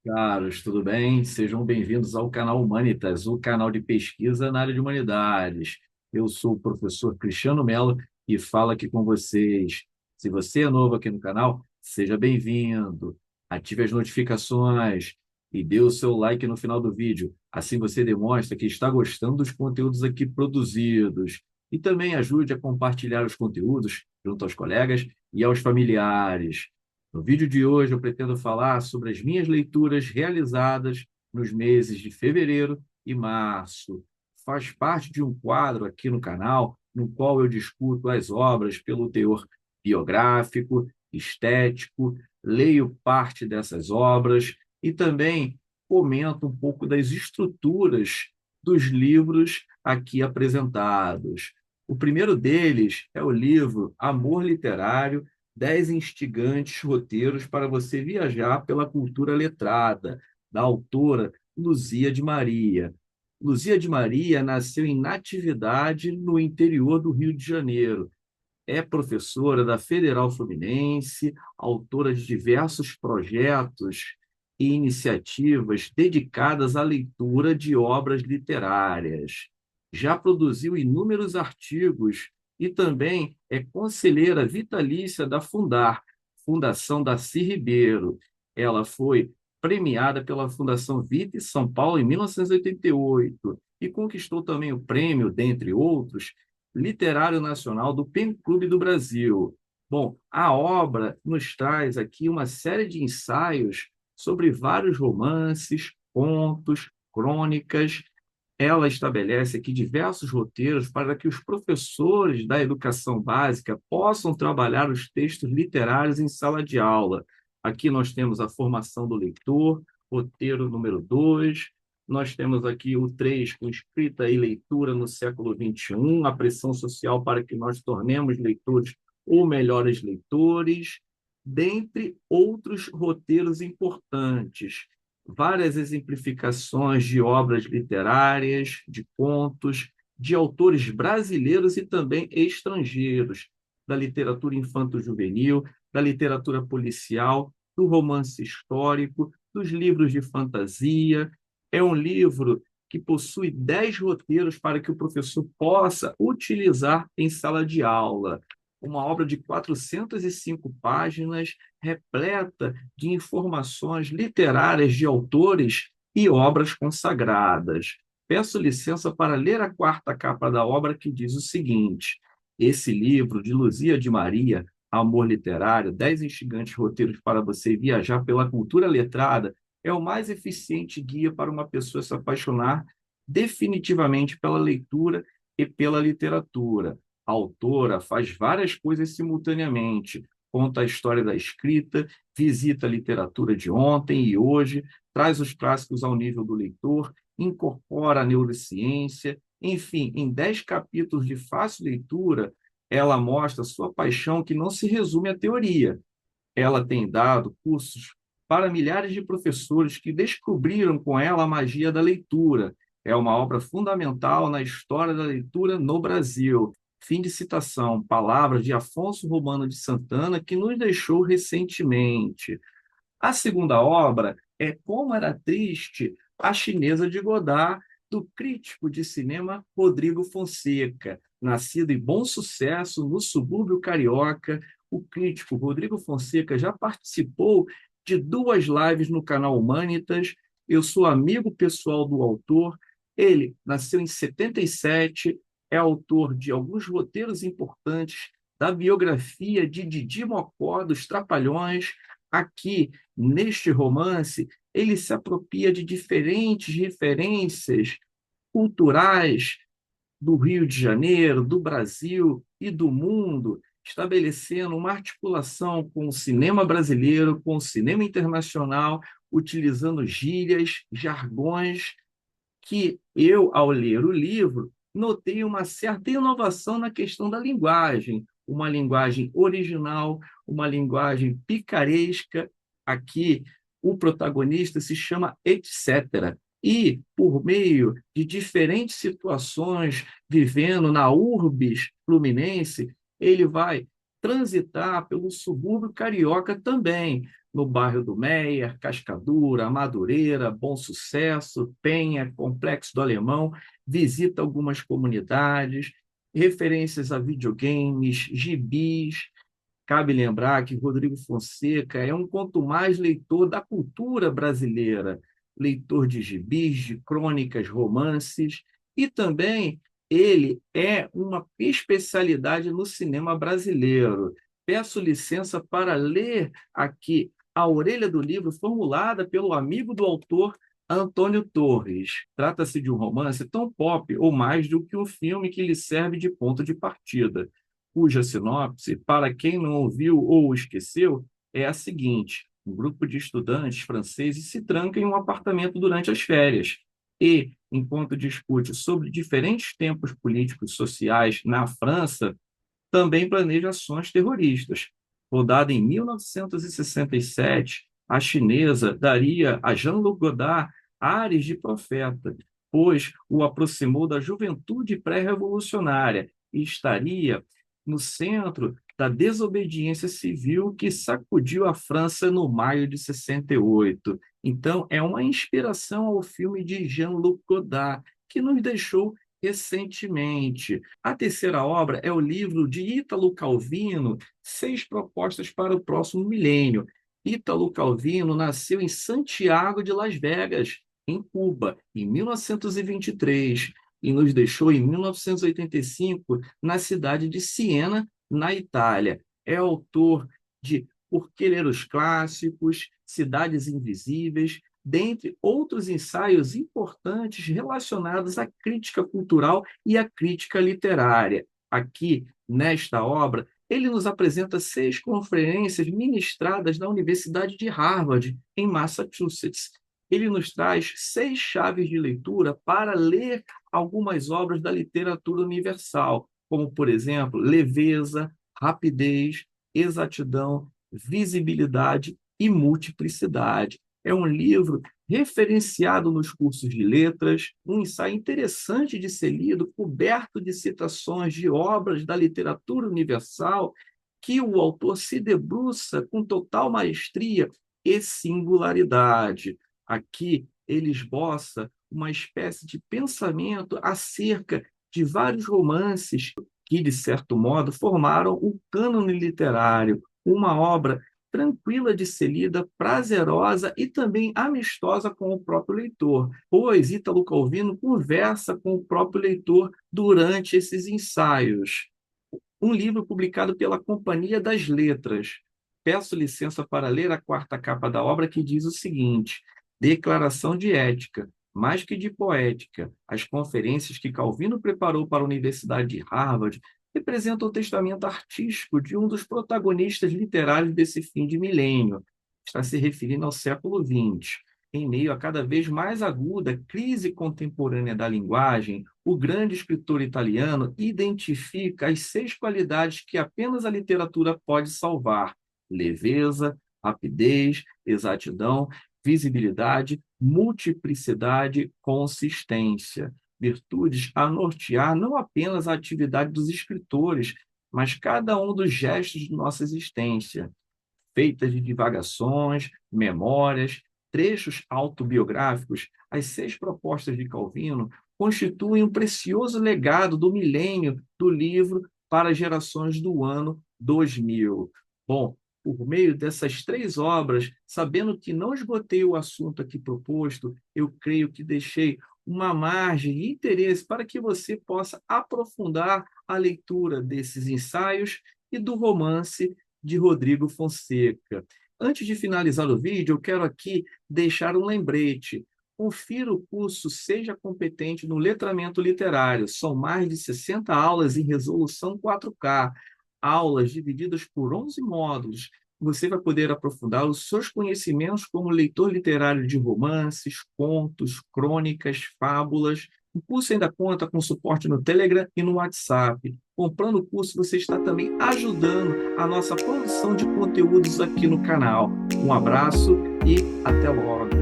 Caros, tudo bem? Sejam bem-vindos ao canal Humanitas, o canal de pesquisa na área de humanidades. Eu sou o professor Cristiano Mello e falo aqui com vocês. Se você é novo aqui no canal, seja bem-vindo. Ative as notificações e dê o seu like no final do vídeo. Assim você demonstra que está gostando dos conteúdos aqui produzidos. E também ajude a compartilhar os conteúdos junto aos colegas e aos familiares. No vídeo de hoje, eu pretendo falar sobre as minhas leituras realizadas nos meses de fevereiro e março. Faz parte de um quadro aqui no canal, no qual eu discuto as obras pelo teor biográfico, estético, leio parte dessas obras e também comento um pouco das estruturas dos livros aqui apresentados. O primeiro deles é o livro Amor Literário, 10 instigantes roteiros para você viajar pela cultura letrada, da autora Luzia de Maria. Luzia de Maria nasceu em Natividade, no interior do Rio de Janeiro. É professora da Federal Fluminense, autora de diversos projetos e iniciativas dedicadas à leitura de obras literárias. Já produziu inúmeros artigos e também é conselheira vitalícia da Fundar, Fundação Darcy Ribeiro. Ela foi premiada pela Fundação Vita São Paulo em 1988 e conquistou também o prêmio, dentre outros, Literário Nacional do Pen Clube do Brasil. Bom, a obra nos traz aqui uma série de ensaios sobre vários romances, contos, crônicas. Ela estabelece aqui diversos roteiros para que os professores da educação básica possam trabalhar os textos literários em sala de aula. Aqui nós temos a formação do leitor, roteiro número 2. Nós temos aqui o 3 com escrita e leitura no século XXI, a pressão social para que nós tornemos leitores ou melhores leitores, dentre outros roteiros importantes. Várias exemplificações de obras literárias, de contos, de autores brasileiros e também estrangeiros, da literatura infanto-juvenil, da literatura policial, do romance histórico, dos livros de fantasia. É um livro que possui 10 roteiros para que o professor possa utilizar em sala de aula. Uma obra de 405 páginas, repleta de informações literárias de autores e obras consagradas. Peço licença para ler a quarta capa da obra, que diz o seguinte: esse livro de Luzia de Maria, Amor Literário, 10 instigantes roteiros para você viajar pela cultura letrada, é o mais eficiente guia para uma pessoa se apaixonar definitivamente pela leitura e pela literatura. A autora faz várias coisas simultaneamente, conta a história da escrita, visita a literatura de ontem e hoje, traz os clássicos ao nível do leitor, incorpora a neurociência, enfim, em 10 capítulos de fácil leitura, ela mostra sua paixão que não se resume à teoria. Ela tem dado cursos para milhares de professores que descobriram com ela a magia da leitura. É uma obra fundamental na história da leitura no Brasil. Fim de citação, palavras de Afonso Romano de Santana, que nos deixou recentemente. A segunda obra é Como Era Triste a Chinesa de Godard, do crítico de cinema Rodrigo Fonseca. Nascido em Bom Sucesso, no subúrbio carioca, o crítico Rodrigo Fonseca já participou de 2 lives no canal Humanitas. Eu sou amigo pessoal do autor. Ele nasceu em 77, é autor de alguns roteiros importantes da biografia de Didi Mocó, dos Trapalhões. Aqui, neste romance, ele se apropria de diferentes referências culturais do Rio de Janeiro, do Brasil e do mundo, estabelecendo uma articulação com o cinema brasileiro, com o cinema internacional, utilizando gírias, jargões, que eu, ao ler o livro, notei uma certa inovação na questão da linguagem, uma linguagem original, uma linguagem picaresca. Aqui, o protagonista se chama etc. E, por meio de diferentes situações, vivendo na urbis fluminense, ele vai transitar pelo subúrbio carioca também, no bairro do Meier, Cascadura, Madureira, Bom Sucesso, Penha, Complexo do Alemão, visita algumas comunidades, referências a videogames, gibis. Cabe lembrar que Rodrigo Fonseca é um quanto mais leitor da cultura brasileira, leitor de gibis, de crônicas, romances, e também ele é uma especialidade no cinema brasileiro. Peço licença para ler aqui a orelha do livro formulada pelo amigo do autor Antônio Torres. Trata-se de um romance tão pop ou mais do que um filme que lhe serve de ponto de partida, cuja sinopse, para quem não ouviu ou esqueceu, é a seguinte: um grupo de estudantes franceses se tranca em um apartamento durante as férias e, enquanto discute sobre diferentes tempos políticos e sociais na França, também planeja ações terroristas. Fundada em 1967, a chinesa daria a Jean-Luc Godard ares de profeta, pois o aproximou da juventude pré-revolucionária e estaria no centro da desobediência civil que sacudiu a França no maio de 68. Então, é uma inspiração ao filme de Jean-Luc Godard, que nos deixou recentemente. A terceira obra é o livro de Ítalo Calvino, Seis Propostas para o Próximo Milênio. Ítalo Calvino nasceu em Santiago de Las Vegas, em Cuba, em 1923, e nos deixou em 1985 na cidade de Siena, na Itália. É autor de Por que Ler os Clássicos, Cidades Invisíveis, dentre outros ensaios importantes relacionados à crítica cultural e à crítica literária. Aqui, nesta obra, ele nos apresenta 6 conferências ministradas na Universidade de Harvard, em Massachusetts. Ele nos traz 6 chaves de leitura para ler algumas obras da literatura universal, como, por exemplo, leveza, rapidez, exatidão, visibilidade e multiplicidade. É um livro referenciado nos cursos de letras, um ensaio interessante de ser lido, coberto de citações de obras da literatura universal, que o autor se debruça com total maestria e singularidade. Aqui ele esboça uma espécie de pensamento acerca de vários romances que, de certo modo, formaram o cânone literário, uma obra tranquila de ser lida, prazerosa e também amistosa com o próprio leitor, pois Ítalo Calvino conversa com o próprio leitor durante esses ensaios. Um livro publicado pela Companhia das Letras. Peço licença para ler a quarta capa da obra, que diz o seguinte: Declaração de Ética, mais que de poética. As conferências que Calvino preparou para a Universidade de Harvard representam o testamento artístico de um dos protagonistas literários desse fim de milênio. Está se referindo ao século XX. Em meio a cada vez mais aguda crise contemporânea da linguagem, o grande escritor italiano identifica as 6 qualidades que apenas a literatura pode salvar: leveza, rapidez, exatidão, visibilidade, multiplicidade, consistência. Virtudes a nortear não apenas a atividade dos escritores, mas cada um dos gestos de nossa existência, feitas de divagações, memórias, trechos autobiográficos. As 6 propostas de Calvino constituem um precioso legado do milênio do livro para gerações do ano 2000. Bom, por meio dessas 3 obras, sabendo que não esgotei o assunto aqui proposto, eu creio que deixei uma margem de interesse para que você possa aprofundar a leitura desses ensaios e do romance de Rodrigo Fonseca. Antes de finalizar o vídeo, eu quero aqui deixar um lembrete. Confira o curso Seja Competente no Letramento Literário. São mais de 60 aulas em resolução 4K, aulas divididas por 11 módulos. Você vai poder aprofundar os seus conhecimentos como leitor literário de romances, contos, crônicas, fábulas. O curso ainda conta com suporte no Telegram e no WhatsApp. Comprando o curso, você está também ajudando a nossa produção de conteúdos aqui no canal. Um abraço e até logo!